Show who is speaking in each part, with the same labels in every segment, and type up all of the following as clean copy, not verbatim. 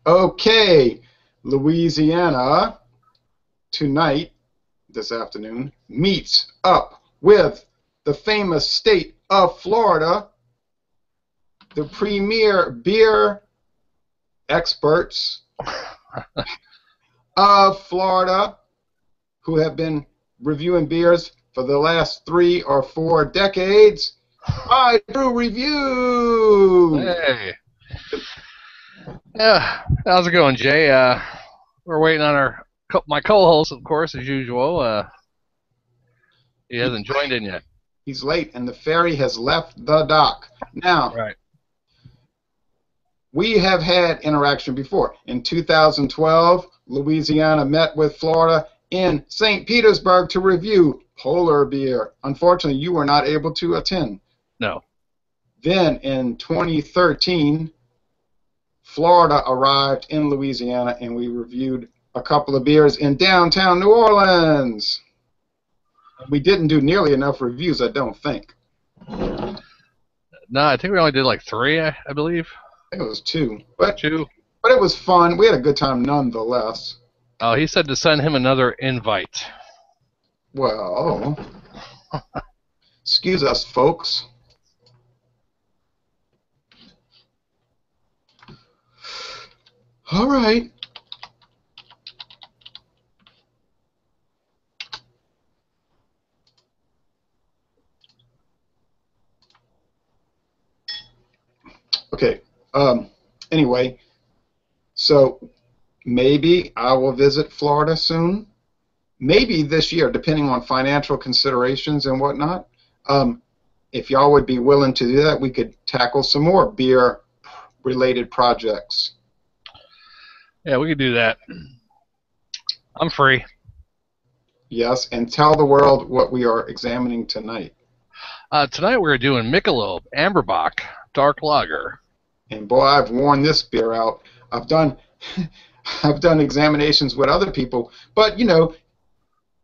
Speaker 1: Okay, Louisiana tonight, this afternoon, meets up with the famous state of Florida, the premier beer experts of Florida, who have been reviewing beers for the last 3 or 4 decades. I do review.
Speaker 2: Hey. Yeah, how's it going, Jay? We're waiting on my co-host, of course, as usual. He hasn't joined in yet.
Speaker 1: He's late, and the ferry has left the dock. Now,
Speaker 2: Right.
Speaker 1: we have had interaction before. In 2012, Louisiana met with Florida in St. Petersburg to review polar beer. Unfortunately, you were not able to attend.
Speaker 2: No.
Speaker 1: Then, in 2013, Florida arrived in Louisiana, and we reviewed a couple of beers in downtown New Orleans. We didn't do nearly enough reviews, I don't think.
Speaker 2: No, I think we only did like 3, I believe.
Speaker 1: I think it was 2. But
Speaker 2: 2.
Speaker 1: But it was fun. We had a good time nonetheless.
Speaker 2: Oh, he said to send him another invite.
Speaker 1: Well, excuse us, folks. All right. Okay. Anyway, so maybe I will visit Florida soon. Maybe this year, depending on financial considerations and whatnot. If y'all would be willing to do that, we could tackle some more beer-related projects.
Speaker 2: Yeah, we could do that. I'm free.
Speaker 1: Yes, and tell the world what we are examining tonight.
Speaker 2: Tonight we're doing Michelob Amber Bock Dark Lager.
Speaker 1: And boy, I've worn this beer out. I've done examinations with other people, but you know,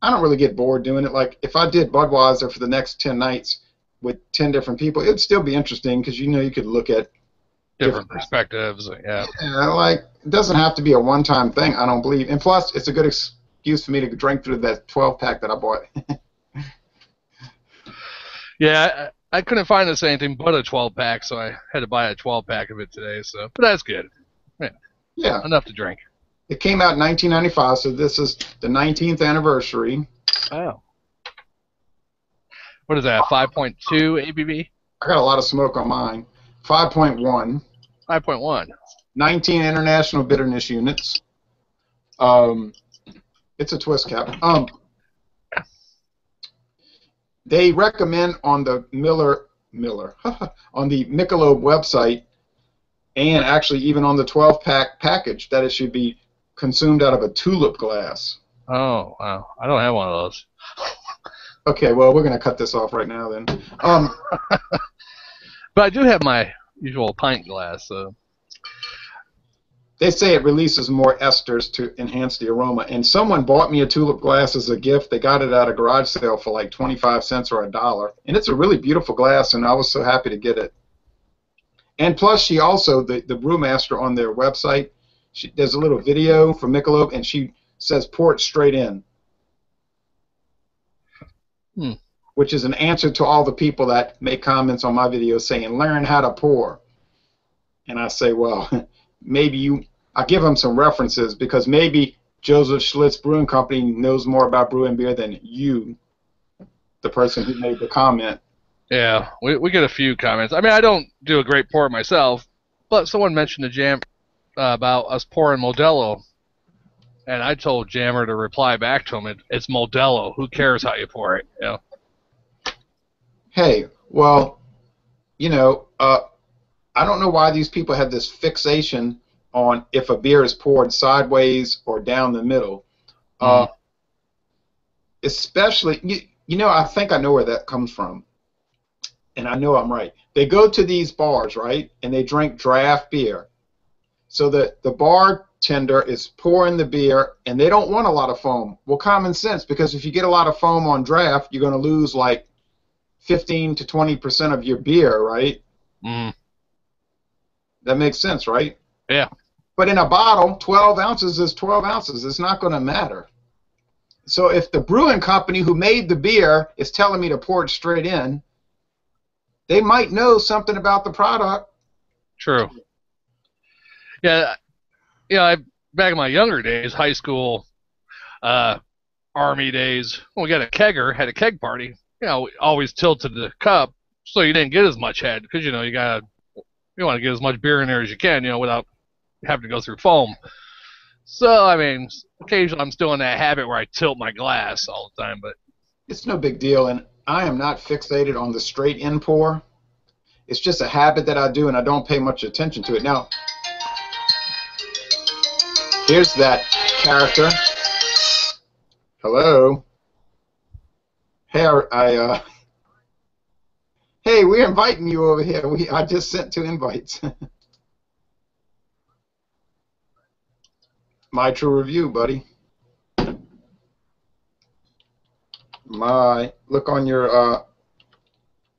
Speaker 1: I don't really get bored doing it. Like if I did Budweiser for the next 10 nights with 10 different people, it'd still be interesting because you know you could look at
Speaker 2: different perspectives. Yeah.
Speaker 1: Like it doesn't have to be a one-time thing, I don't believe. And plus, it's a good excuse for me to drink through that 12-pack that I bought.
Speaker 2: Yeah, I couldn't find this anything but a 12-pack, so I had to buy a 12-pack of it today. So, but that's good.
Speaker 1: Yeah.
Speaker 2: Enough to drink.
Speaker 1: It came out in 1995, so this is the 19th anniversary.
Speaker 2: Oh. What is that, 5.2 ABV?
Speaker 1: I got a lot of smoke on mine. 5.1.
Speaker 2: 5.1.
Speaker 1: 19 international bitterness units. It's a twist cap. They recommend on the on the Michelob website, and actually even on the 12-pack package, that it should be consumed out of a tulip glass.
Speaker 2: Oh, wow. I don't have one of those.
Speaker 1: Okay, well, we're going to cut this off right now then.
Speaker 2: But I do have my usual pint glass. So.
Speaker 1: They say it releases more esters to enhance the aroma. And someone bought me a tulip glass as a gift. They got it at a garage sale for like 25 cents or $1. And it's a really beautiful glass, and I was so happy to get it. And plus, she also, the brewmaster on their website, there's a little video for Michelob, and she says pour it straight in. Which is an answer to all the people that make comments on my videos saying, learn how to pour. And I say, well, maybe I give them some references because maybe Joseph Schlitz Brewing Company knows more about brewing beer than you, the person who made the comment.
Speaker 2: Yeah, we get a few comments. I mean, I don't do a great pour myself, but someone mentioned to Jam about us pouring Modelo, and I told Jammer to reply back to him, it's Modelo. Who cares how you pour it? You know?
Speaker 1: Hey, well, you know, I don't know why these people have this fixation on if a beer is poured sideways or down the middle. Especially, you know, I think I know where that comes from. And I know I'm right. They go to these bars, right, and they drink draft beer. So the bartender is pouring the beer, and they don't want a lot of foam. Well, common sense, because if you get a lot of foam on draft, you're going to lose like 15 to 20% of your beer, right?
Speaker 2: Mm.
Speaker 1: That makes sense, right?
Speaker 2: Yeah.
Speaker 1: But in a bottle, 12 ounces is 12 ounces. It's not going to matter. So if the brewing company who made the beer is telling me to pour it straight in, they might know something about the product.
Speaker 2: True. Yeah, back in my younger days, high school, Army days, when we got had a keg party, we always tilted the cup so you didn't get as much head because, you want to get as much beer in there as you can, without having to go through foam. So, I mean, occasionally I'm still in that habit where I tilt my glass all the time, but
Speaker 1: it's no big deal, and I am not fixated on the straight in pour. It's just a habit that I do, and I don't pay much attention to it. Now, here's that character. Hello. Hey, hey, we're inviting you over here. I just sent 2 invites. My True Review, buddy. Look on your,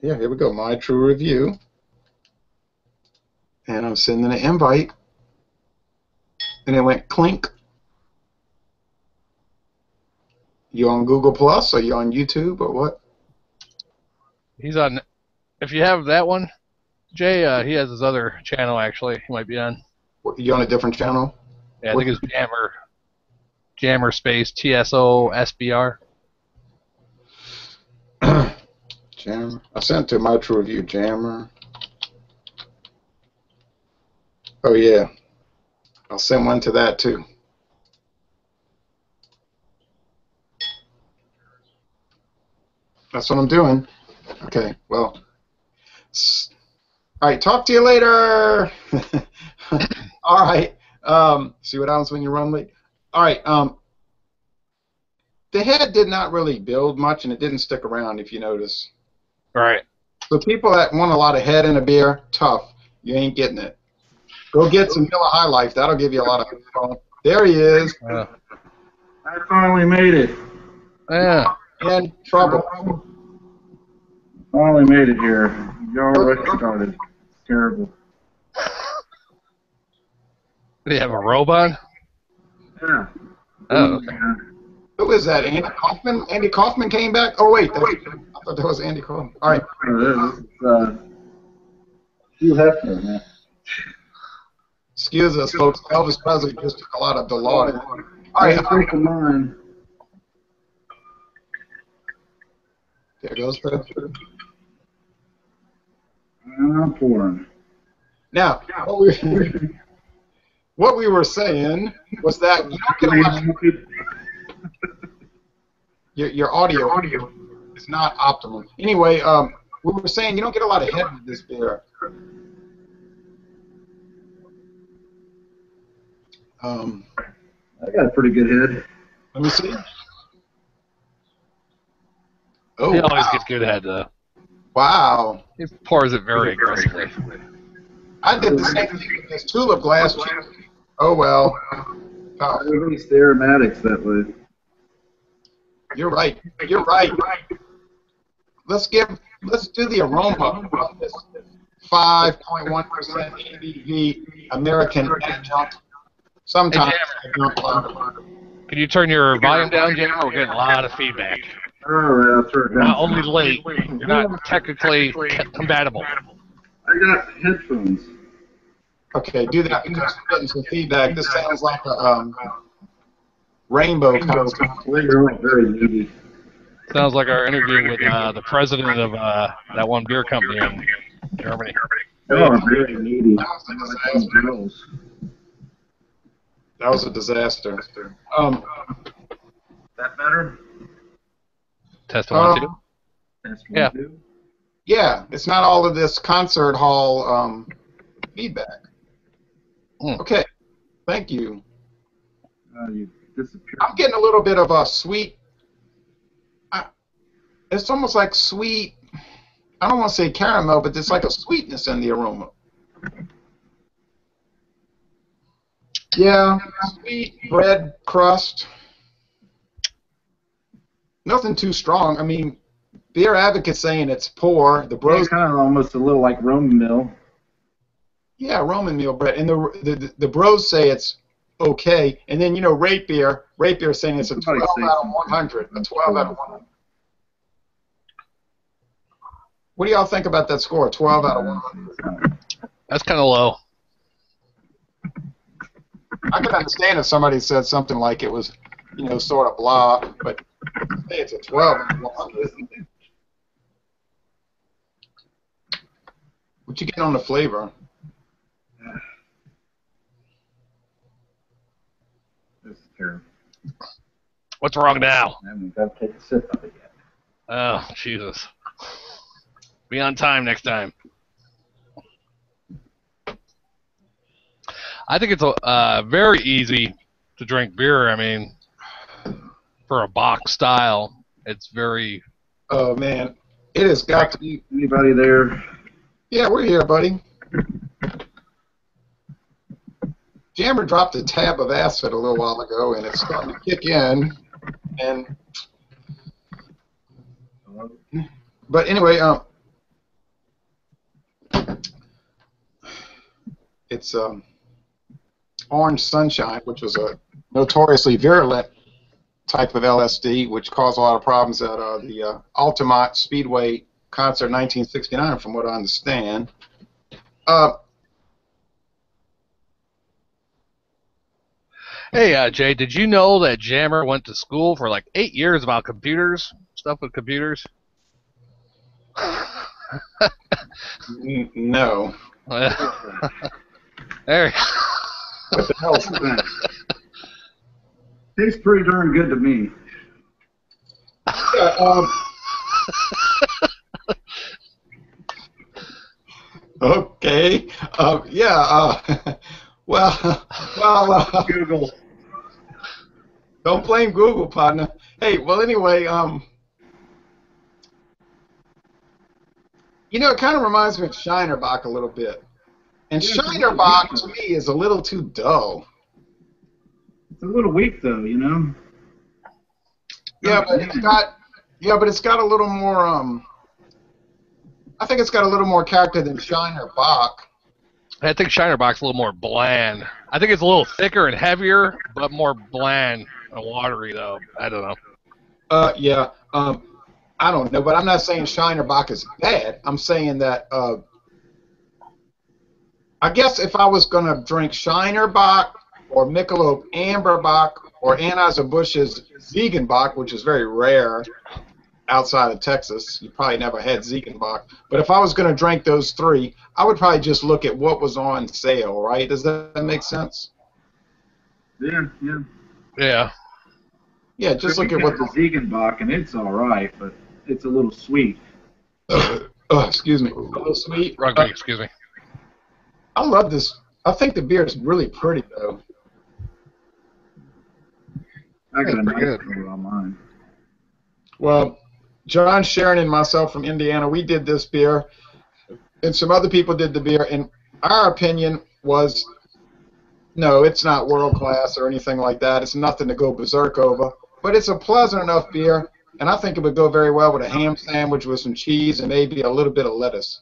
Speaker 1: yeah, here we go. My True Review. And I'm sending an invite. And it went clink. You on Google Plus, or you on YouTube, or what?
Speaker 2: He's on. If you have that one, Jay, he has his other channel, actually. He might be on.
Speaker 1: You on a different channel?
Speaker 2: Yeah, I think it's Jammer space TSOSBR.
Speaker 1: Jammer. I sent to My True Review, Jammer. Oh, yeah. I'll send one to that, too. That's what I'm doing. Okay, well. All right, talk to you later. All right. See what happens when you run late? All right. The head did not really build much, and it didn't stick around, if you notice.
Speaker 2: Right.
Speaker 1: So people that want a lot of head in a beer, tough. You ain't getting it. Go get some Miller High Life. That'll give you a lot of fun. There he is.
Speaker 3: I finally made it.
Speaker 2: Yeah.
Speaker 1: In trouble.
Speaker 3: Finally made it here. Y'all already started. It's terrible.
Speaker 2: Did he have a robe on?
Speaker 3: Yeah.
Speaker 2: Oh, okay.
Speaker 1: Who is that? Andy Kaufman? Andy Kaufman came back? Oh, wait. I thought that was Andy Kaufman. All right.
Speaker 3: This is Hugh Hefner, man.
Speaker 1: Excuse us, folks. Elvis Presley just took a lot of Dilaudid. All right.
Speaker 3: Think of mine.
Speaker 1: There goes the...
Speaker 3: I'm pouring.
Speaker 1: Now, what we were saying was that you don't get a lot of... Your audio is not optimal. Anyway, we were saying you don't get a lot of head with this beer.
Speaker 3: I got a pretty good head.
Speaker 1: Let me see. Oh,
Speaker 2: He always
Speaker 1: wow.
Speaker 2: gets good head, though.
Speaker 1: Wow.
Speaker 2: He pours it very aggressively.
Speaker 1: I did the same thing with this tulip glass. Oh, well. Oh,
Speaker 3: At least the aromatics that way.
Speaker 1: you're right. You're right. Let's do the aroma of this 5.1% ABV American adjunct. Sometimes adjunct lager.
Speaker 2: Can you turn your volume down, Jammer? We're getting a lot of feedback.
Speaker 3: All right, I'll turn it down.
Speaker 2: Not only late, you're not technically compatible.
Speaker 3: I got headphones.
Speaker 1: Okay, do that because we're getting some feedback. This sounds like a rainbow concert.
Speaker 3: Well, you're all very needy.
Speaker 2: Sounds like our interview with the president of that one beer company in Germany.
Speaker 3: Y'all are very needy.
Speaker 1: That was a disaster.
Speaker 3: That better?
Speaker 2: Test 1, 2.
Speaker 3: That's
Speaker 2: Yeah.
Speaker 1: Yeah, it's not all of this concert hall feedback. Okay, thank you.
Speaker 3: You disappeared.
Speaker 1: I'm getting a little bit of a sweet. It's almost like sweet. I don't want to say caramel, but there's like a sweetness in the aroma. Yeah, sweet bread crust. Nothing too strong. I mean, beer advocates saying it's poor. The bros.
Speaker 3: Kind of almost a little like Roman Mill.
Speaker 1: Yeah, Roman meal bread, and the bros say it's okay, and then rate beer is saying it's a 12 out of 100, a 12 out of 100. What do y'all think about that score? 12 out of 100.
Speaker 2: That's kind of low.
Speaker 1: I could understand if somebody said something like it was, sort of blah, but hey, it's a 12 out of 100. What you get on the flavor?
Speaker 4: This is terrible.
Speaker 2: What's wrong now?
Speaker 4: I haven't got to take a sip of it yet.
Speaker 2: Oh, Jesus. Be on time next time. I think it's very easy to drink beer. I mean, for a Bock style, it's very...
Speaker 1: Oh, man. It has got to be...
Speaker 4: Anybody there?
Speaker 1: Yeah, we're here, buddy. Jammer dropped a tab of acid a little while ago, and it's starting to kick in. And... But anyway, it's Orange Sunshine, which was a notoriously virulent type of LSD, which caused a lot of problems at the Altamont Speedway concert in 1969, from what I understand.
Speaker 2: Hey, Jay, did you know that Jammer went to school for like 8 years about computers, stuff with computers?
Speaker 1: No.
Speaker 2: There.
Speaker 4: What the hell is that? Tastes pretty darn good to me.
Speaker 1: Yeah, okay. Yeah. Well.
Speaker 4: Google.
Speaker 1: Don't blame Google, partner. Hey, well, anyway, it kind of reminds me of Shinerbach a little bit. And Shinerbach, to me, is a little too dull.
Speaker 4: It's a little weak, though,
Speaker 1: Yeah, but it's got a little more, I think it's got a little more character than Shinerbach.
Speaker 2: I think Shinerbach's a little more bland. I think it's a little thicker and heavier, but more bland and watery, though. I don't know.
Speaker 1: Yeah. I don't know, but I'm not saying Shinerbach is bad. I'm saying that, I guess if I was going to drink Shinerbach or Michelob Amberbach or Anheuser-Busch's Ziegenbach, which is very rare outside of Texas, you probably never had Ziegenbach. But if I was going to drink those three, I would probably just look at what was on sale, right? Does that make sense?
Speaker 4: Yeah.
Speaker 1: Yeah, just look at what
Speaker 4: the Ziegenbach, and it's all right, but it's a little sweet.
Speaker 1: Excuse me. A little sweet.
Speaker 2: Rugby, excuse me.
Speaker 1: I love this. I think the beer is really pretty, though.
Speaker 4: I got a nice color on mine.
Speaker 1: Well, John Sharon and myself from Indiana, we did this beer, and some other people did the beer, and our opinion was, no, it's not world class or anything like that. It's nothing to go berserk over, but it's a pleasant enough beer, and I think it would go very well with a ham sandwich with some cheese and maybe a little bit of lettuce.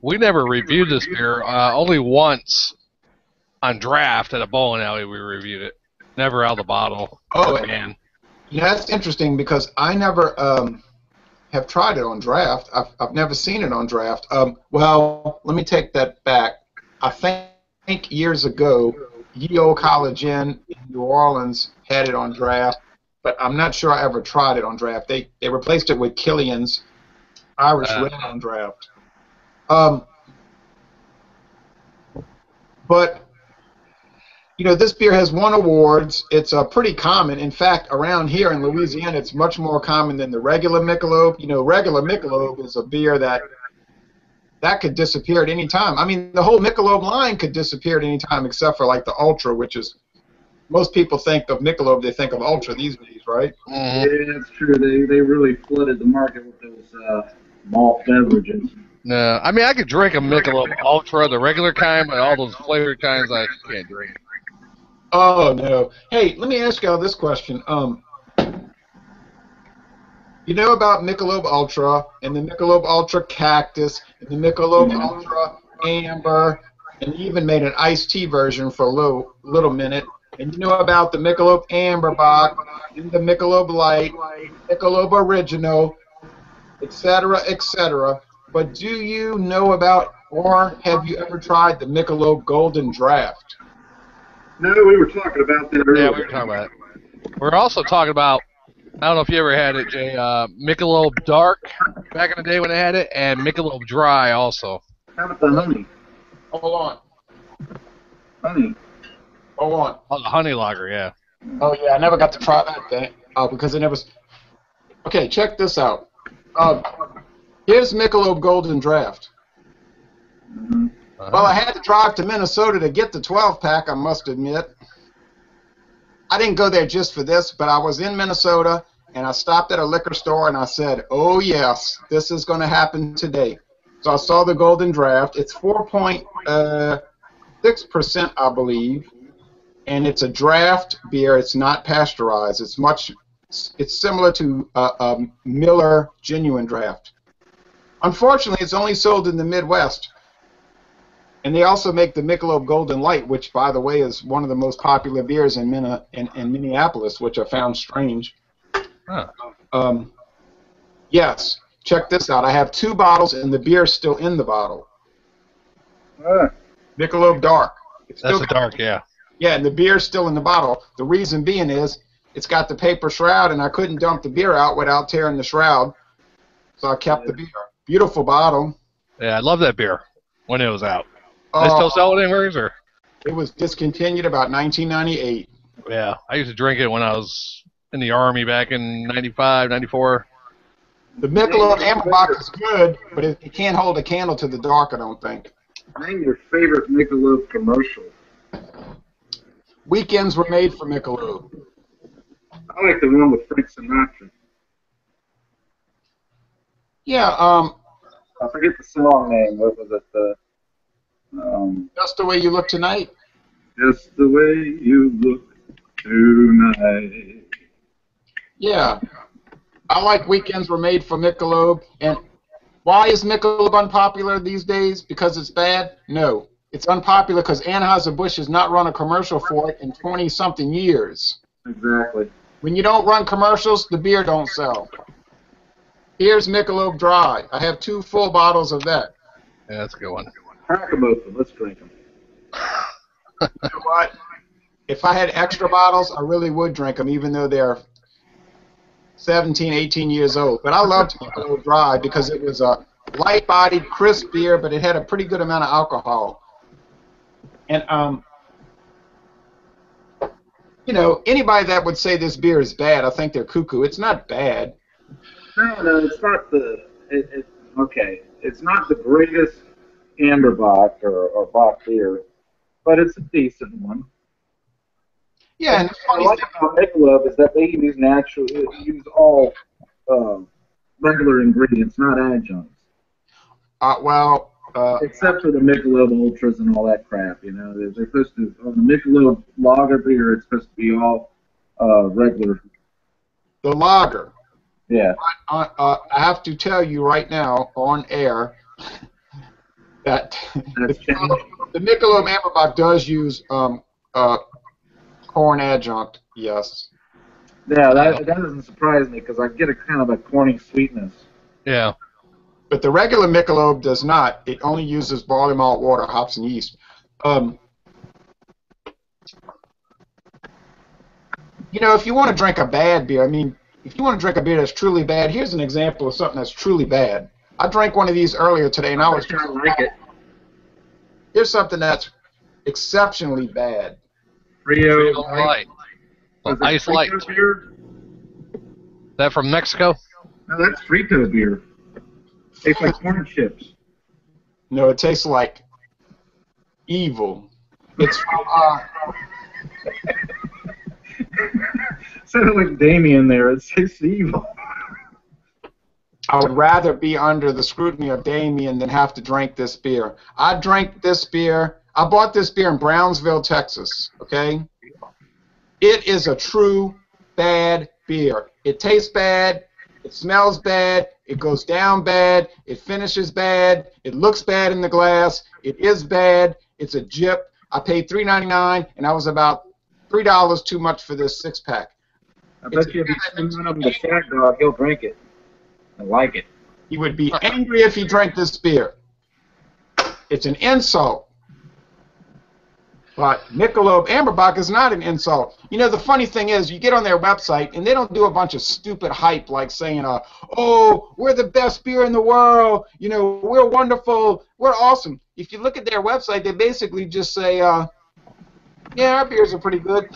Speaker 2: We never reviewed this beer. Only once on draft at a bowling alley we reviewed it. Never out of the bottle.
Speaker 1: Oh,
Speaker 2: man.
Speaker 1: Yeah, that's interesting because I never have tried it on draft. I've never seen it on draft. Well, let me take that back. I think years ago, Ye Old College Inn in New Orleans had it on draft, but I'm not sure I ever tried it on draft. They replaced it with Killian's Irish Red on draft. But this beer has won awards. It's pretty common. In fact, around here in Louisiana, it's much more common than the regular Michelob. Regular Michelob is a beer that could disappear at any time. I mean, the whole Michelob line could disappear at any time except for, like, the Ultra, which is, most people think of Michelob, they think of Ultra these days, right?
Speaker 4: Yeah, that's true. They really flooded the market with those malt beverages.
Speaker 2: No, I mean, I could drink a Michelob Ultra, the regular kind, but all those flavored kinds I can't drink.
Speaker 1: Oh, no. Hey, let me ask y'all this question. You know about Michelob Ultra and the Michelob Ultra Cactus and the Michelob Ultra Amber, and they even made an iced tea version for a little minute. And you know about the Michelob Amber Bock and the Michelob Light, Michelob Original, etc., etc. But do you know about, or have you ever tried the Michelob Golden Draft?
Speaker 3: No, we were talking about that earlier.
Speaker 2: Yeah, we were talking about it. We're also talking about, I don't know if you ever had it, Jay, Michelob Dark back in the day when they had it, and Michelob Dry also.
Speaker 3: How about the honey?
Speaker 1: Hold on.
Speaker 3: Honey.
Speaker 1: Hold on.
Speaker 2: Oh, the honey lager, yeah.
Speaker 1: Oh, yeah, I never got to try that thing. Oh, because it never... Okay, check this out. Here's Michelob Golden Draft.
Speaker 3: Mm-hmm.
Speaker 1: Well, I had to drive to Minnesota to get the 12-pack, I must admit. I didn't go there just for this, but I was in Minnesota, and I stopped at a liquor store, and I said, oh, yes, this is going to happen today. So I saw the Golden Draft. It's 4.6%, I believe, and it's a draft beer. It's not pasteurized. It's similar to Miller Genuine Draft. Unfortunately, it's only sold in the Midwest. And they also make the Michelob Golden Light, which, by the way, is one of the most popular beers in Minneapolis, which I found strange.
Speaker 2: Huh.
Speaker 1: Yes, check this out. I have 2 bottles, and the beer's still in the bottle. Michelob Dark.
Speaker 2: That's a dark, yeah.
Speaker 1: Yeah, and the beer's still in the bottle. The reason being is it's got the paper shroud, and I couldn't dump the beer out without tearing the shroud, so I kept the beer. Beautiful bottle.
Speaker 2: Yeah, I love that beer when it was out. They still sell it anywhere, or?
Speaker 1: It was discontinued about 1998.
Speaker 2: Yeah, I used to drink it when I was in the Army back in 95, 94.
Speaker 1: The Michelob Amber Bock is good, but it can't hold a candle to the dark, I don't think.
Speaker 3: Name your favorite Michelob commercial.
Speaker 1: Weekends were made for Michelob.
Speaker 3: I like the one with Frank Sinatra.
Speaker 1: Yeah,
Speaker 3: I forget the song name. What was it?
Speaker 1: Just the Way You Look Tonight.
Speaker 3: Just the way you look tonight.
Speaker 1: Yeah. I like Weekends Were Made for Michelob. And why is Michelob unpopular these days? Because it's bad? No. It's unpopular because Anheuser-Busch has not run a commercial for it in 20-something years.
Speaker 3: Exactly.
Speaker 1: When you don't run commercials, the beer don't sell. Here's Michelob Dry. I have 2 full bottles of that.
Speaker 2: Yeah, that's a good one.
Speaker 3: Crack them open. Let's drink them.
Speaker 1: You know what? If I had extra bottles, I really would drink them, even though they're 17, 18 years old. But I loved Michelob Dry because it was a light-bodied, crisp beer, but it had a pretty good amount of alcohol. And, you know, anybody that would say this beer is bad, I think they're cuckoo. It's not bad.
Speaker 3: No, it's not the. Okay, it's not the greatest Amber Bock or Bock beer, but it's a decent one.
Speaker 1: Yeah, and
Speaker 3: what I like about Michelob is that they use all regular ingredients, not adjuncts. Except for the Michelob Ultras and all that crap, you know. They're supposed to, on the Michelob lager beer, it's supposed to be all regular.
Speaker 1: The lager.
Speaker 3: Yeah.
Speaker 1: I have to tell you right now on air that the Michelob Amber Bock does use corn adjunct, yes.
Speaker 3: Yeah, that doesn't surprise me because I get a kind of a corny sweetness.
Speaker 2: Yeah.
Speaker 1: But the regular Michelob does not. It only uses barley malt, water, hops, and yeast. You know, if you want to drink a bad beer, I mean, if you want to drink a beer that's truly bad, here's an example of something that's truly bad. I drank one of these earlier today, and I was
Speaker 3: trying to like it.
Speaker 1: Here's something that's exceptionally bad.
Speaker 3: Frio
Speaker 2: Light. Ice Light.
Speaker 3: Beer?
Speaker 2: That from Mexico?
Speaker 3: No, that's Frito beer. Tastes like corn chips.
Speaker 1: No, it tastes like evil. It's from,
Speaker 3: sounded like Damien there. It tastes evil.
Speaker 1: I would rather be under the scrutiny of Damien than have to drink this beer. I drank this beer. I bought this beer in Brownsville, Texas, okay? It is a true bad beer. It tastes bad. It smells bad. It goes down bad. It finishes bad. It looks bad in the glass. It is bad. It's a jip. I paid $3.99, and I was about $3 too much for this 6-pack.
Speaker 3: I bet you if you send one of them to Cat Dog, he'll drink it and like it.
Speaker 1: He would be angry if he drank this beer. It's an insult. But Michelob Amberbach is not an insult. You know, the funny thing is, you get on their website, and they don't do a bunch of stupid hype like saying, oh, we're the best beer in the world, you know, we're wonderful, we're awesome. If you look at their website, they basically just say, yeah, our beers are pretty good.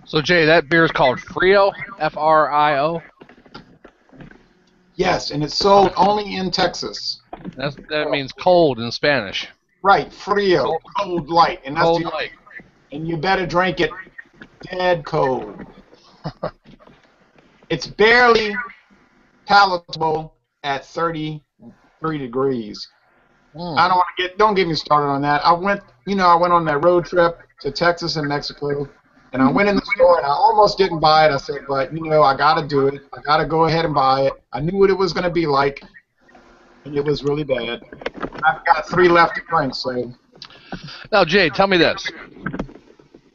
Speaker 2: So, Jay, that beer is called Frio, F-R-I-O?
Speaker 1: Yes, and it's sold only in Texas.
Speaker 2: That means cold in Spanish.
Speaker 1: Right, Frio, cold light. And that's
Speaker 2: Cold light.
Speaker 1: And you better drink it dead cold. It's barely palatable at 33 degrees. I don't get me started on that. I went on that road trip to Texas and Mexico, and I went in the store and I almost didn't buy it. I said, but I got to do it. I got to go ahead and buy it. I knew what it was going to be like, and it was really bad. I've got 3 left to drink, so.
Speaker 2: Now, Jay, tell me this.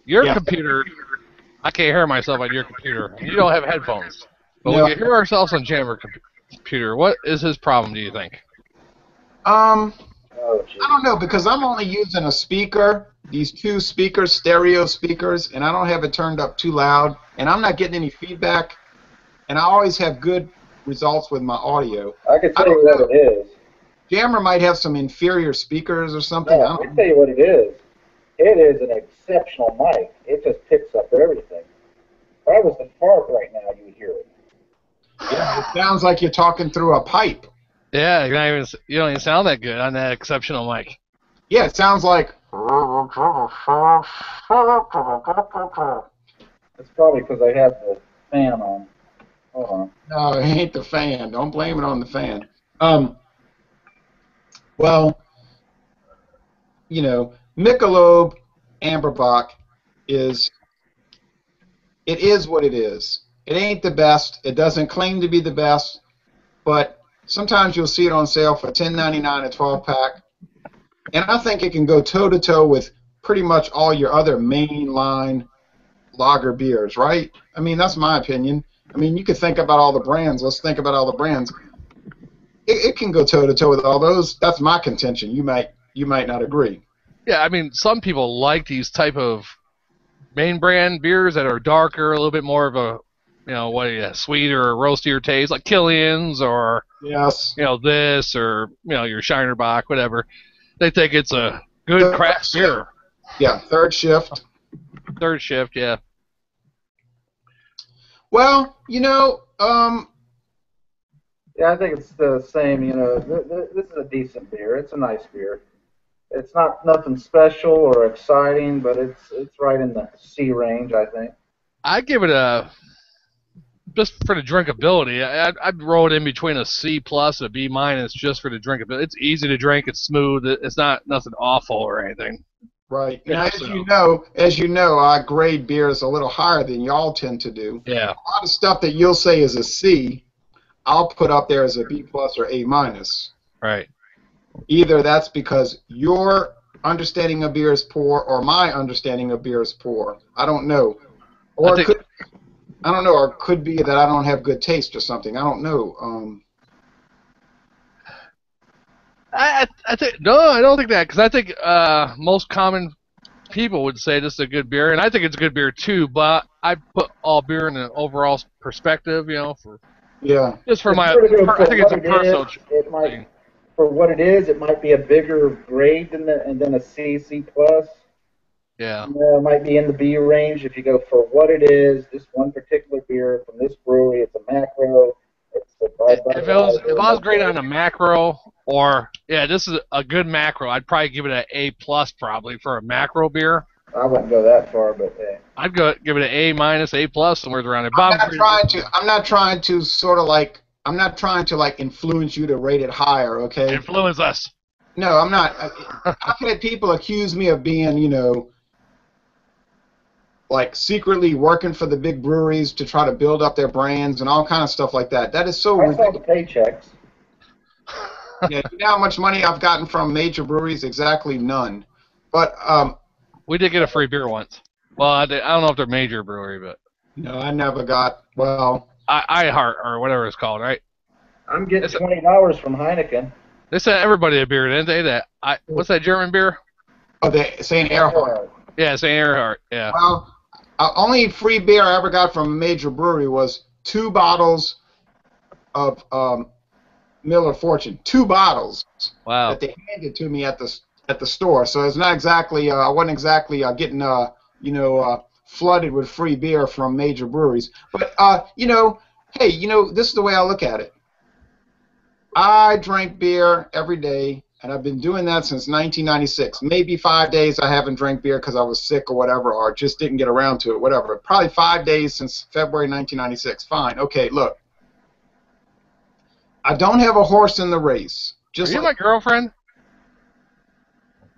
Speaker 2: Your computer, I can't hear myself on your computer. You don't have headphones. But we can hear ourselves on Jammer's computer. What is his problem, do you think?
Speaker 1: I don't know, because I'm only using a speaker, these 2 speakers, stereo speakers, and I don't have it turned up too loud, and I'm not getting any feedback, and I always have good results with my audio.
Speaker 3: I can tell you what it is.
Speaker 1: Jammer might have some inferior speakers or something.
Speaker 3: No, I can tell you what it is. It is an exceptional mic. It just picks up everything. If I was to fart right now, you would hear it.
Speaker 1: Yeah, it sounds like you're talking through a pipe.
Speaker 2: Yeah, you don't even sound that good on that exceptional mic.
Speaker 1: Yeah, it sounds like.
Speaker 3: It's probably because I have the fan on. Hold on.
Speaker 1: No, it ain't the fan. Don't blame it on the fan. Well, Michelob Amberbach is what it is. It ain't the best. It doesn't claim to be the best, but sometimes you'll see it on sale for $10.99 a 12-pack, and I think it can go toe-to-toe with pretty much all your other mainline lager beers, right? I mean, that's my opinion. I mean, you could think about all the brands. Let's think about all the brands. It can go toe-to-toe with all those. That's my contention. You might not agree.
Speaker 2: Yeah, I mean, some people like these type of main brand beers that are darker, a little bit more of a, sweeter or roastier taste, like Killian's or this or your Shiner Bock, whatever. They think it's a good craft beer.
Speaker 1: Yeah, third shift.
Speaker 2: Third shift, yeah.
Speaker 1: Well,
Speaker 3: yeah, I think it's the same. This is a decent beer. It's a nice beer. It's not nothing special or exciting, but it's right in the C range, I think.
Speaker 2: I'd give it just for the drinkability. I'd roll it in between a C plus and a B minus just for the drinkability. It's easy to drink. It's smooth. It's not nothing awful or anything.
Speaker 1: Right. Now, as you know, I grade beers a little higher than y'all tend to do.
Speaker 2: Yeah.
Speaker 1: A lot of stuff that you'll say is a C, I'll put up there as a B plus or A minus.
Speaker 2: Right.
Speaker 1: Either that's because your understanding of beer is poor or my understanding of beer is poor. I don't know. Or it could be that I don't have good taste or something. I don't know.
Speaker 2: I think no, I don't think that, because I think most common people would say this is a good beer, and I think it's a good beer too. But I put all beer in an overall perspective, just for I think it's a personal thing.
Speaker 3: For what it is, it might be a bigger grade than a C plus.
Speaker 2: Yeah.
Speaker 3: It might be in the B range if you go for what it is. This one particular beer from this brewery, it's a macro.
Speaker 2: If I was grading on a macro, this is a good macro, I'd probably give it an A plus probably for a macro beer.
Speaker 3: I wouldn't go that far, but
Speaker 2: I'd give it an A minus, A plus, somewhere around there.
Speaker 1: I'm not trying to influence you to rate it higher, okay?
Speaker 2: Influence us.
Speaker 1: No, I'm not. I've had people accuse me of being, like secretly working for the big breweries to try to build up their brands and all kind of stuff like that. That is so
Speaker 3: I saw the
Speaker 1: ridiculous.
Speaker 3: paychecks.
Speaker 1: Yeah, you know how much money I've gotten from major breweries? Exactly none. But
Speaker 2: We did get a free beer once. Well, I don't know if they're major brewery, but
Speaker 1: no, I never got. Well,
Speaker 2: iHeart or whatever it's called, right?
Speaker 3: I'm getting $20 from Heineken.
Speaker 2: They sent everybody a beer, didn't they? What's that German beer?
Speaker 1: oh, they St. Earhart.
Speaker 2: Yeah, St. Earhart. Yeah.
Speaker 1: Well, only free beer I ever got from a major brewery was 2 bottles of Miller Fortune. 2 bottles.
Speaker 2: Wow.
Speaker 1: That they handed to me at the store. So it's not exactly. I wasn't exactly getting flooded with free beer from major breweries. But hey, this is the way I look at it. I drank beer every day, and I've been doing that since 1996. Maybe 5 days I haven't drank beer because I was sick or whatever, or just didn't get around to it, whatever. Probably 5 days since February 1996. Fine. Okay, look. I don't have a horse in the race.
Speaker 2: Are you my girlfriend?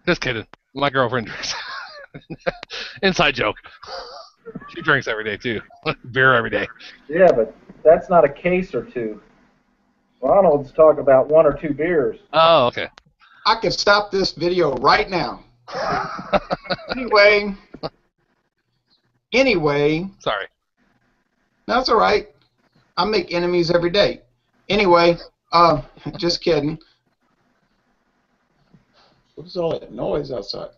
Speaker 2: Just kidding. My girlfriend drinks. Inside joke. She drinks every day, too. Beer every day.
Speaker 3: Yeah, but that's not a case or two. Ronald's talk about 1 or 2 beers.
Speaker 2: Oh, okay.
Speaker 1: I could stop this video right now. Anyway.
Speaker 2: Sorry.
Speaker 1: That's all right. I make enemies every day. Anyway, just kidding. What's all that noise outside?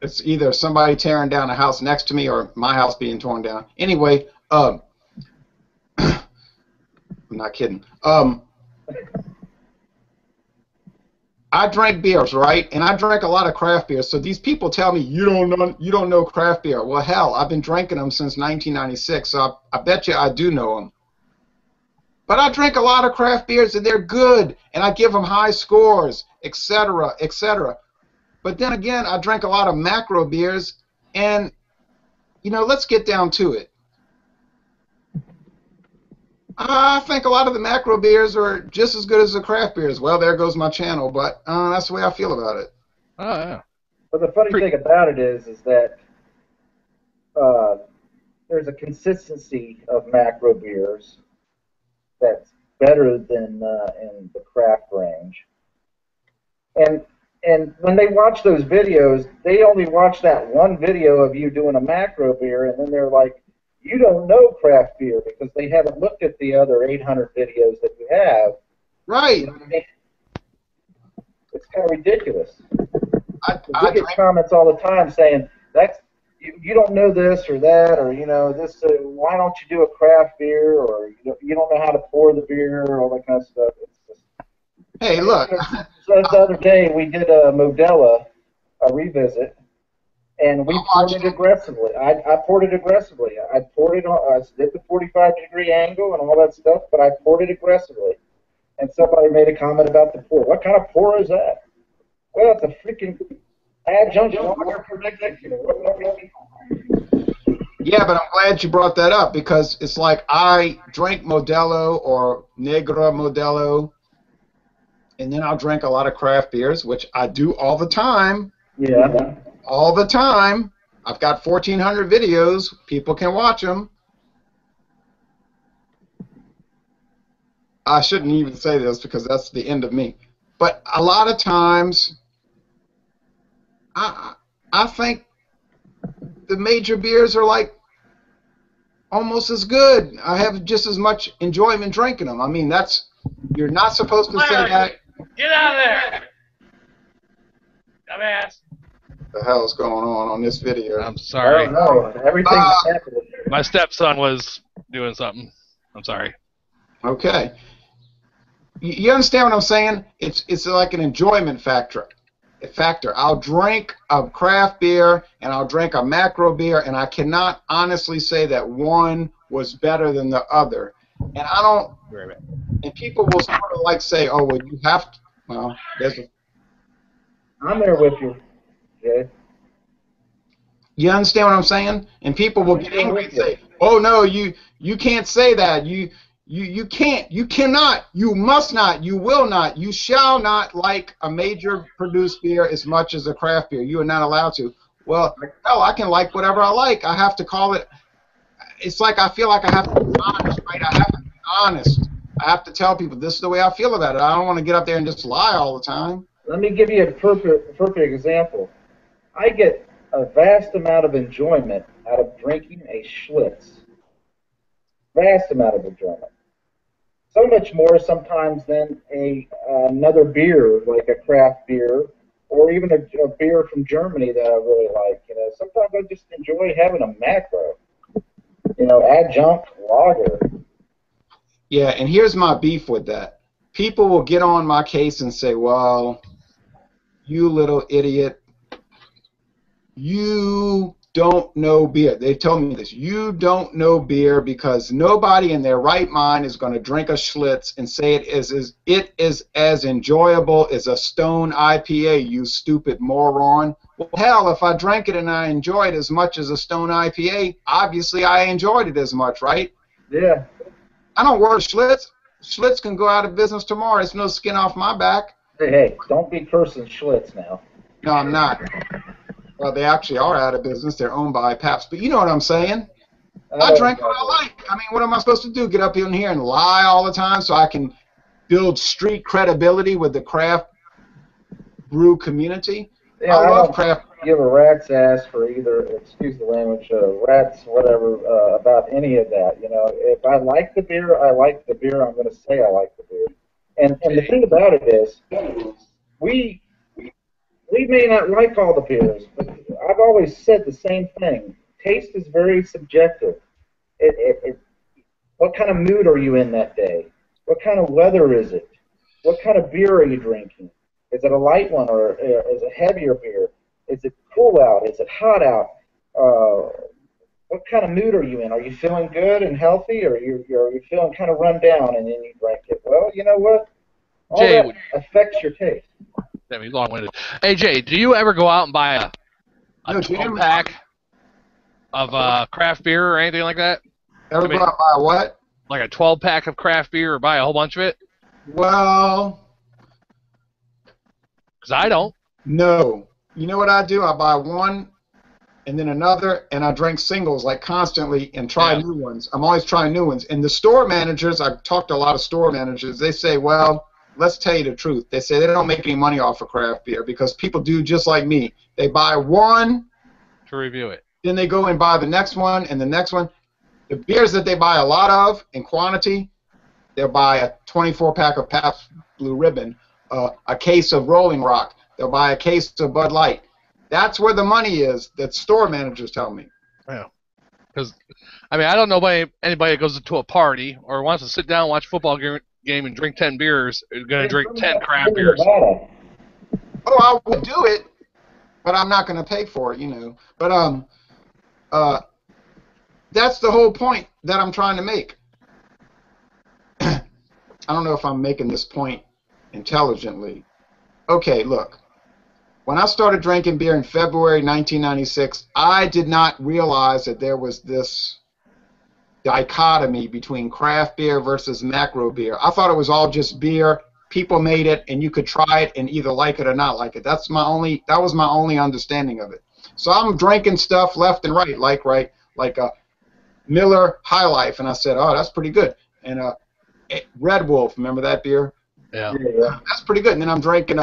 Speaker 1: It's either somebody tearing down a house next to me or my house being torn down. Anyway, I'm not kidding. I drank beers, right? And I drank a lot of craft beers. So these people tell me you don't know craft beer. Well, hell, I've been drinking them since 1996. So I bet you I do know them. But I drink a lot of craft beers and they're good, and I give them high scores, etc., etc. But then again, I drank a lot of macro beers, and let's get down to it. I think a lot of the macro beers are just as good as the craft beers. Well, there goes my channel, but that's the way I feel about it.
Speaker 2: Oh, yeah.
Speaker 3: But the funny thing about it is that there's a consistency of macro beers that's better than in the craft range. And when they watch those videos, they only watch that one video of you doing a macro beer, and then they're like, you don't know craft beer because they haven't looked at the other 800 videos that you have.
Speaker 1: Right.
Speaker 3: You know what I mean? It's kind of ridiculous.
Speaker 1: I
Speaker 3: get comments all the time saying, you don't know this or that, or this. Why don't you do a craft beer, or you don't know how to pour the beer, or all that kind of stuff. It's just,
Speaker 1: hey, look.
Speaker 3: So the other day we did a Modella, a revisit, and we poured it aggressively. I poured it aggressively. I poured it on. I did the 45-degree angle and all that stuff, but I poured it aggressively. And somebody made a comment about the pour. What kind of pour is that? Well, it's a freaking adjunct water protector.
Speaker 1: Yeah, but I'm glad you brought that up because it's like I drank Modelo or Negra Modelo, and then I'll drink a lot of craft beers, which I do all the time.
Speaker 3: Yeah.
Speaker 1: All the time. I've got 1,400 videos. People can watch them. I shouldn't even say this because that's the end of me. But a lot of times, I think the major beers are like almost as good. I have just as much enjoyment drinking them. I mean, you're not supposed to say that.
Speaker 2: Get out of there, dumbass.
Speaker 1: What the hell is going on this video?
Speaker 2: I'm sorry.
Speaker 3: No, everything's happening.
Speaker 2: My stepson was doing something. I'm sorry.
Speaker 1: Okay. You understand what I'm saying? It's like an enjoyment factor. I'll drink a craft beer and I'll drink a macro beer, and I cannot honestly say that one was better than the other. And I don't. And people will sort of like say, "Oh, well, you have to." Well,
Speaker 3: I'm there with you, Jay.
Speaker 1: You understand what I'm saying? And people will get angry and say, "Oh no, you can't say that. You can't. You cannot. You must not. You will not. You shall not like a major produced beer as much as a craft beer. You are not allowed to." Well, no, I can like whatever I like. I have to call it. It's like I feel like I have to be honest, right? I have to be honest. I have to tell people this is the way I feel about it. I don't want to get up there and just lie all the time.
Speaker 3: Let me give you a perfect example. I get a vast amount of enjoyment out of drinking a Schlitz. Vast amount of enjoyment. So much more sometimes than another beer, like a craft beer, or even a beer from Germany that I really like. Sometimes I just enjoy having a macro. Adjunct lager.
Speaker 1: Yeah, and here's my beef with that. People will get on my case and say, well, you little idiot, you don't know beer. They've told me this. You don't know beer because nobody in their right mind is going to drink a Schlitz and say it is as enjoyable as a Stone IPA, you stupid moron. Well, hell, if I drank it and I enjoyed it as much as a Stone IPA, obviously I enjoyed it as much, right?
Speaker 3: Yeah.
Speaker 1: I don't work Schlitz. Schlitz can go out of business tomorrow. It's no skin off my back.
Speaker 3: Hey, don't be cursing Schlitz now.
Speaker 1: No, I'm not. Well, they actually are out of business. They're owned by Pabst. But you know what I'm saying. I drink what I like. I mean, what am I supposed to do? Get up in here and lie all the time so I can build street credibility with the craft brew community?
Speaker 3: Yeah,
Speaker 1: I love craft.
Speaker 3: Give a rat's ass for either, excuse the language, rats, whatever, about any of that. If I like the beer, I like the beer. I'm going to say I like the beer. And the thing about it is, we may not like all the beers, but I've always said the same thing. Taste is very subjective. What kind of mood are you in that day? What kind of weather is it? What kind of beer are you drinking? Is it a light one or is it heavier beer? Is it cool out? Is it hot out? What kind of mood are you in? Are you feeling good and healthy, or are you feeling kind of run down and then you drink it? Well, you know what? All
Speaker 2: Jay,
Speaker 3: that affects your taste.
Speaker 2: That'd be long-winded. Hey, Jay, do you ever go out and buy a 12-pack of craft beer or anything like that?
Speaker 1: Ever go out and buy what?
Speaker 2: Like a 12-pack of craft beer or buy a whole bunch of it?
Speaker 1: Well,
Speaker 2: because I don't.
Speaker 1: No. You know what I do? I buy one and then another, and I drink singles like constantly and try new ones. I'm always trying new ones. And the store managers, I've talked to a lot of store managers, they say, well, let's tell you the truth. They say they don't make any money off of craft beer because people do just like me. They buy one
Speaker 2: to review it. Then
Speaker 1: they go and buy the next one and the next one. The beers that they buy a lot of in quantity, they'll buy a 24-pack of Pabst Blue Ribbon, a case of Rolling Rock. They'll buy a case of Bud Light. That's where the money is, that store managers tell me.
Speaker 2: Yeah. Because, I mean, I don't know anybody that goes to a party or wants to sit down and watch a football game and drink 10 beers is going to drink 10 craft beers.
Speaker 1: Oh, I would do it, but I'm not going to pay for it, But that's the whole point that I'm trying to make. I don't know if I'm making this point intelligently. Okay, look. When I started drinking beer in February 1996, I did not realize that there was this dichotomy between craft beer versus macro beer. I thought it was all just beer. People made it, and you could try it and either like it or not like it. That was my only understanding of it. So I'm drinking stuff left and right, like a Miller High Life, and I said, oh, that's pretty good. And Red Wolf, remember that beer?
Speaker 2: Yeah.
Speaker 1: That's pretty good. And then I'm drinking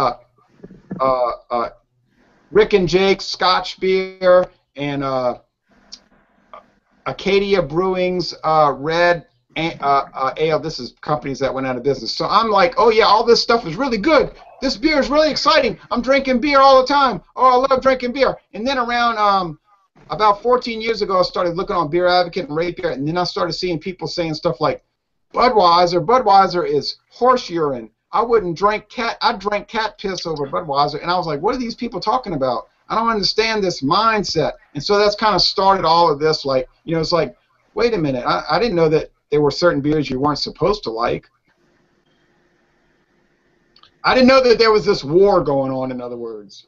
Speaker 1: Rick and Jake's Scotch beer and Acadia Brewing's Red Ale. This is companies that went out of business. So I'm like, oh yeah, all this stuff is really good. This beer is really exciting. I'm drinking beer all the time. Oh, I love drinking beer. And then around about 14 years ago, I started looking on Beer Advocate and Rate Beer, and then I started seeing people saying stuff like, Budweiser is horse urine. I wouldn't drink I'd drink cat piss over Budweiser. And I was like, what are these people talking about? I don't understand this mindset. And so that's kind of started all of this. Like, it's like, wait a minute. I didn't know that there were certain beers you weren't supposed to like. I didn't know that there was this war going on, in other words.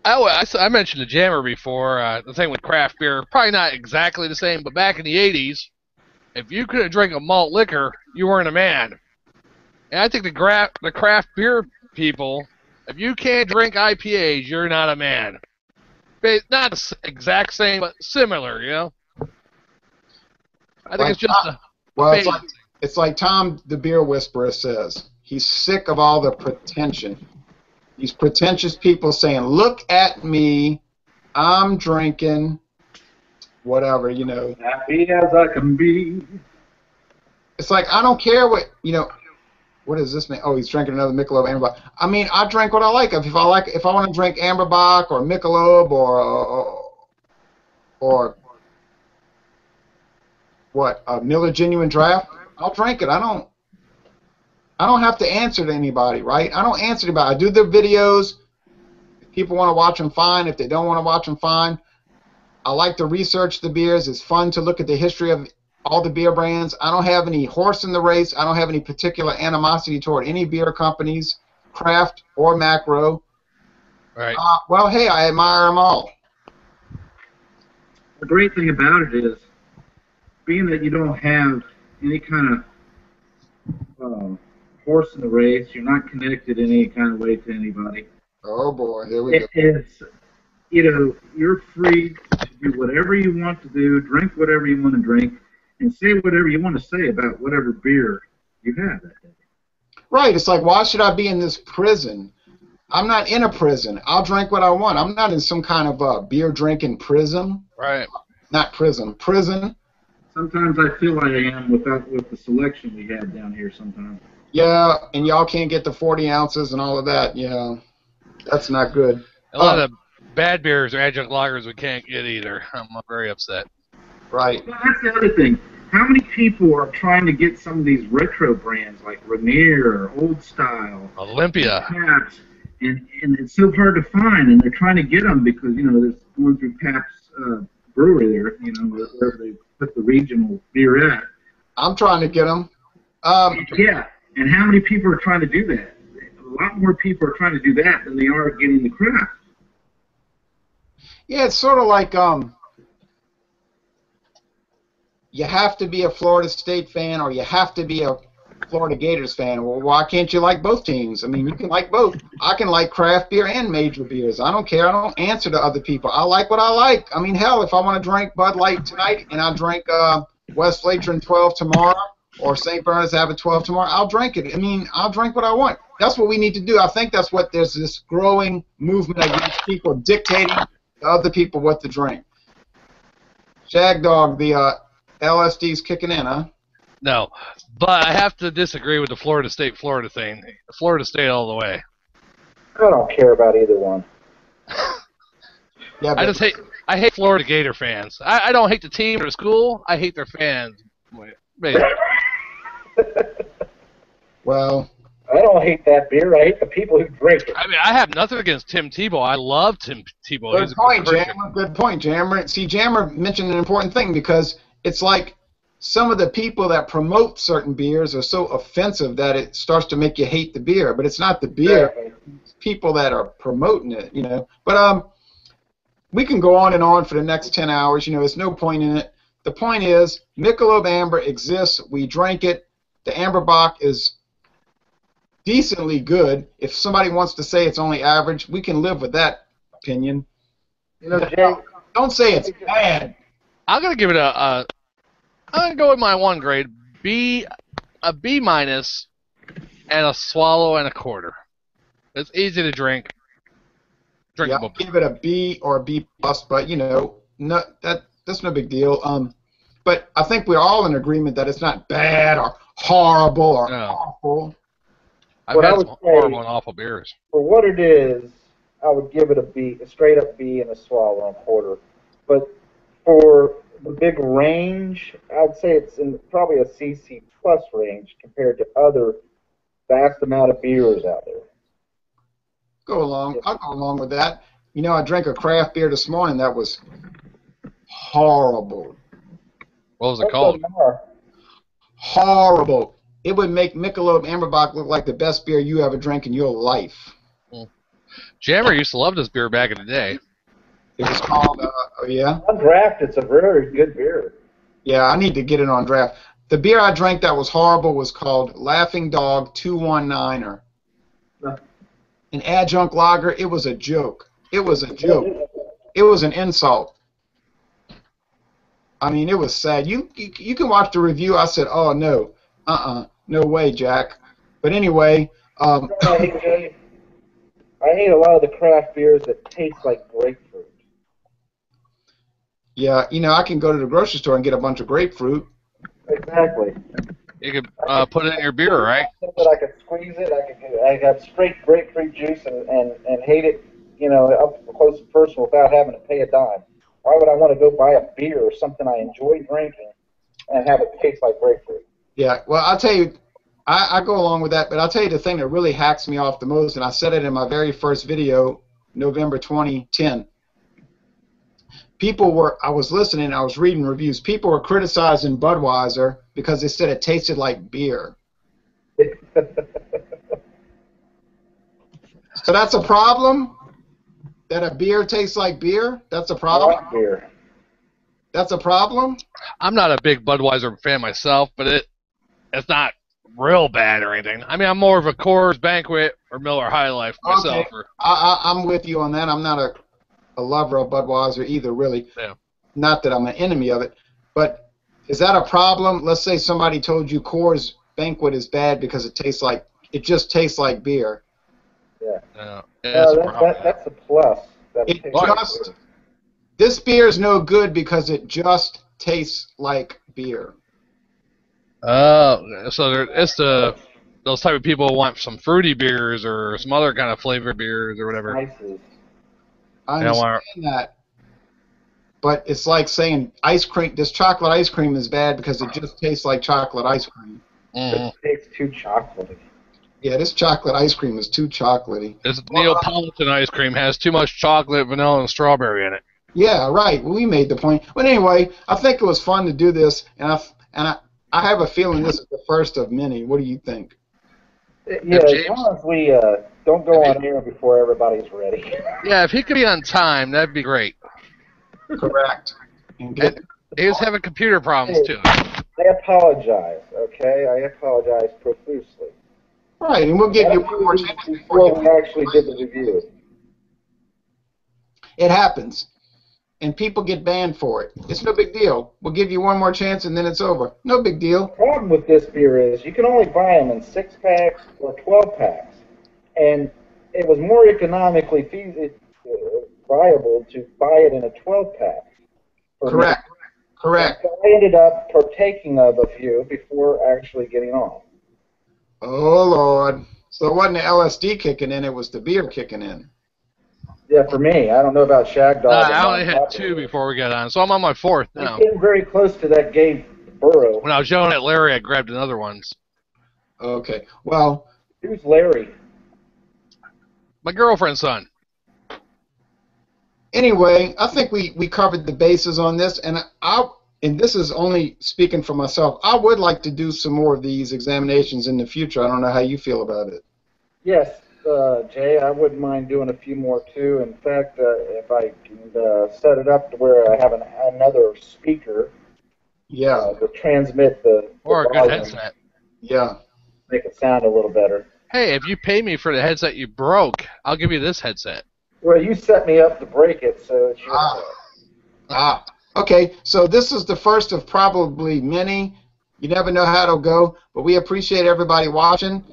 Speaker 2: I mentioned the Jammer before. The thing with craft beer, probably not exactly the same, but back in the 80s, if you couldn't drink a malt liquor, you weren't a man. And I think the craft beer people If you can't drink IPAs, you're not a man. Not the exact same, but similar, you know? I think it's just a phase.
Speaker 1: It's like Tom the Beer Whisperer says. He's sick of all the pretension. These pretentious people saying, look at me, I'm drinking, whatever, you know.
Speaker 4: Happy as I can be.
Speaker 1: It's like, I don't care what, you know, what is this man? Oh, he's drinking another Michelob Amber. I mean, I drink what I like. If I want to drink Amber Bock or Michelob or what, a Miller Genuine Draft, I'll drink it. I don't have to answer to anybody, right? I don't answer to anybody. I do their videos. If people want to watch them, fine. If they don't want to watch them, fine. I like to research the beers. It's fun to look at the history of all the beer brands. I don't have any horse in the race. I don't have any particular animosity toward any beer companies, craft or macro.
Speaker 2: Right.
Speaker 1: Well, hey, I admire them all.
Speaker 4: The great thing about it is, being that you don't have any kind of horse in the race, you're not connected in any kind of way to anybody.
Speaker 1: Oh boy, here we go.
Speaker 4: It's, you know, you're free to do whatever you want to do, drink whatever you want to drink, and say whatever you want to say about whatever beer you have that day.
Speaker 1: Right. It's like, why should I be in this prison? I'm not in a prison. I'll drink what I want. I'm not in some kind of beer drinking prison.
Speaker 2: Right.
Speaker 1: Not prison. Prison.
Speaker 4: Sometimes I feel I am with the selection we have down here sometimes.
Speaker 1: Yeah, and y'all can't get the 40 ounces and all of that. Yeah, that's not good.
Speaker 2: A lot of bad beers or adjunct lagers we can't get either. I'm very upset.
Speaker 1: Right.
Speaker 4: Well, that's the other thing. How many people are trying to get some of these retro brands like Rainier, Old Style,
Speaker 2: Olympia,
Speaker 4: Pabst, and it's so hard to find, and they're trying to get them because, you know, there's going through Pabst brewery there, you know, where they put the regional beer at.
Speaker 1: I'm trying to get them.
Speaker 4: Yeah, and how many people are trying to do that? A lot more people are trying to do that than they are getting the craft.
Speaker 1: Yeah, it's sort of like you have to be a Florida State fan or you have to be a Florida Gators fan. Well, why can't you like both teams? I mean, you can like both. I can like craft beer and major beers. I don't care. I don't answer to other people. I like what I like. I mean, hell, if I want to drink Bud Light tonight and I drink West Latron 12 tomorrow or St. Bernard's Abbott 12 tomorrow, I'll drink it. I mean, I'll drink what I want. That's what we need to do. I think that's what there's this growing movement against people dictating to other people what to drink. Shag Dog, the LSD's kicking in, huh?
Speaker 2: No, but I have to disagree with the Florida State thing. Florida State all the way.
Speaker 3: I don't care about either one.
Speaker 1: Yeah,
Speaker 2: I hate Florida Gator fans. I don't hate the team or the school. I hate their fans. Basically.
Speaker 1: Well,
Speaker 3: I don't hate that beer. I hate the people who drink it.
Speaker 2: I mean, I have nothing against Tim Tebow. I love Tim Tebow.
Speaker 1: Good point, Jammer. Good point, Jammer. See, Jammer mentioned an important thing because it's like some of the people that promote certain beers are so offensive that it starts to make you hate the beer. But it's not the beer. It's people that are promoting it, you know. But we can go on and on for the next 10 hours. You know, there's no point in it. The point is, Michelob Amber exists. We drank it. The Amber Bock is decently good. If somebody wants to say it's only average, we can live with that opinion.
Speaker 3: You know, Jay,
Speaker 1: don't say it's bad.
Speaker 2: I'm gonna give it I'm gonna go with my one grade, a B minus, and a swallow and a quarter. It's easy to drink.
Speaker 1: Yeah, I'll give it a B or a B plus, but you know, that's no big deal. But I think we're all in agreement that it's not bad or horrible or awful.
Speaker 2: I've had some horrible and awful beers.
Speaker 3: For what it is, I would give it a B, a straight up B and a swallow and a quarter. But for the big range, I'd say it's in probably a CC plus range compared to other vast amount of beers out there.
Speaker 1: Go along. I'll go along with that. You know, I drank a craft beer this morning that was horrible.
Speaker 2: What was it called?
Speaker 1: Horrible. It would make Michelob Amber Bock look like the best beer you ever drank in your life.
Speaker 2: Jammer used to love this beer back in the day.
Speaker 1: It was called, yeah?
Speaker 3: On draft, it's a very good beer.
Speaker 1: Yeah, I need to get it on draft. The beer I drank that was horrible was called Laughing Dog 219er. an adjunct lager. It was a joke. It was a joke. It was an insult. I mean, it was sad. You can watch the review. I said, oh, no. No way, Jack. But anyway.
Speaker 3: I hate a lot of the craft beers that taste like grapefruit.
Speaker 1: Yeah, I can go to the grocery store and get a bunch of grapefruit.
Speaker 3: Exactly.
Speaker 2: You could put it in your beer, right?
Speaker 3: But I could squeeze it. I got straight grapefruit juice and hate it, up close and personal without having to pay a dime. Why would I want to go buy a beer or something I enjoy drinking and have it taste like grapefruit?
Speaker 1: Yeah, well, I'll tell you, I go along with that, but I'll tell you the thing that really hacks me off the most, and I said it in my very first video, November 2010. I was listening, I was reading reviews. People were criticizing Budweiser because they said it tasted like beer. So that's a problem? That a beer tastes like beer? That's a problem?
Speaker 3: I like beer.
Speaker 1: That's a problem?
Speaker 2: I'm not a big Budweiser fan myself, but it's not real bad or anything. I mean, I'm more of a Coors Banquet or Miller High Life myself.
Speaker 1: Okay. I'm with you on that. I'm not a lover of Budweiser either, really.
Speaker 2: Yeah.
Speaker 1: Not that I'm an enemy of it. But is that a problem? Let's say somebody told you Coors Banquet is bad because it just tastes like beer.
Speaker 3: Yeah.
Speaker 2: That's
Speaker 3: a plus.
Speaker 1: This beer is no good because it just tastes like beer.
Speaker 2: So it's those type of people who want some fruity beers or some other kind of flavored beers or whatever.
Speaker 1: I understand that. But it's like saying this chocolate ice cream is bad because it just tastes like chocolate ice cream.
Speaker 2: Mm-hmm.
Speaker 3: It tastes too chocolatey.
Speaker 1: Yeah, this chocolate ice cream is too chocolatey.
Speaker 2: This Neapolitan ice cream has too much chocolate, vanilla, and strawberry in it.
Speaker 1: Yeah, right. Well, we made the point. But anyway, I think it was fun to do this, and I have a feeling this is the first of many. What do you think?
Speaker 3: Yeah, as long as we don't go on air before everybody's ready.
Speaker 2: Yeah, if he could be on time, that'd be great.
Speaker 1: Correct.
Speaker 2: He's having computer problems, too.
Speaker 3: I apologize, okay? I apologize profusely.
Speaker 1: Right, and we'll give you one more chance
Speaker 3: before we actually did the review.
Speaker 1: It happens. And people get banned for it. It's no big deal. We'll give you one more chance and then it's over. No big deal.
Speaker 3: The problem with this beer is you can only buy them in 6-packs or 12-packs. And it was more economically viable to buy it in a 12-pack.
Speaker 1: Correct. Correct.
Speaker 3: So I ended up partaking of a few before actually getting on.
Speaker 1: Oh, Lord. So it wasn't the LSD kicking in, it was the beer kicking in.
Speaker 3: Yeah, for me. I don't know about Shag Dog.
Speaker 2: I only had 2 before we got on, so I'm on my 4th now.
Speaker 3: I'm getting very close to that Gabe Burrow.
Speaker 2: When I was yelling at Larry, I grabbed another one.
Speaker 1: Okay. Well.
Speaker 3: Who's Larry?
Speaker 2: My girlfriend's son.
Speaker 1: Anyway, I think we covered the bases on this, and this is only speaking for myself. I would like to do some more of these examinations in the future. I don't know how you feel about it.
Speaker 3: Yes, Jay, I wouldn't mind doing a few more too. In fact, if I can set it up to where I have another speaker, to transmit the
Speaker 2: or a good headset.
Speaker 1: Yeah,
Speaker 3: make it sound a little better.
Speaker 2: Hey, if you pay me for the headset you broke, I'll give you this headset.
Speaker 3: Well, you set me up to break it, so it's your
Speaker 1: Okay, so this is the first of probably many. You never know how it'll go, but we appreciate everybody watching.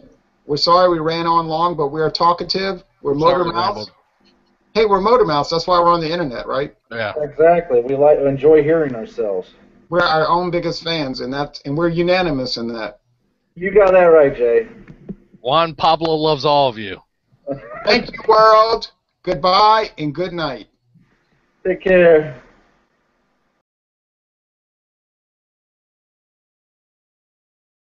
Speaker 1: We're sorry we ran on long, but we're talkative. We're Motor Mouth. Hey, we're Motor Mouth. That's why we're on the internet, right?
Speaker 2: Yeah.
Speaker 3: Exactly. We enjoy hearing ourselves.
Speaker 1: We're our own biggest fans, and we're unanimous in that.
Speaker 3: You got that right, Jay.
Speaker 2: Juan Pablo loves all of you.
Speaker 1: Thank you, world. Goodbye and good night.
Speaker 3: Take care.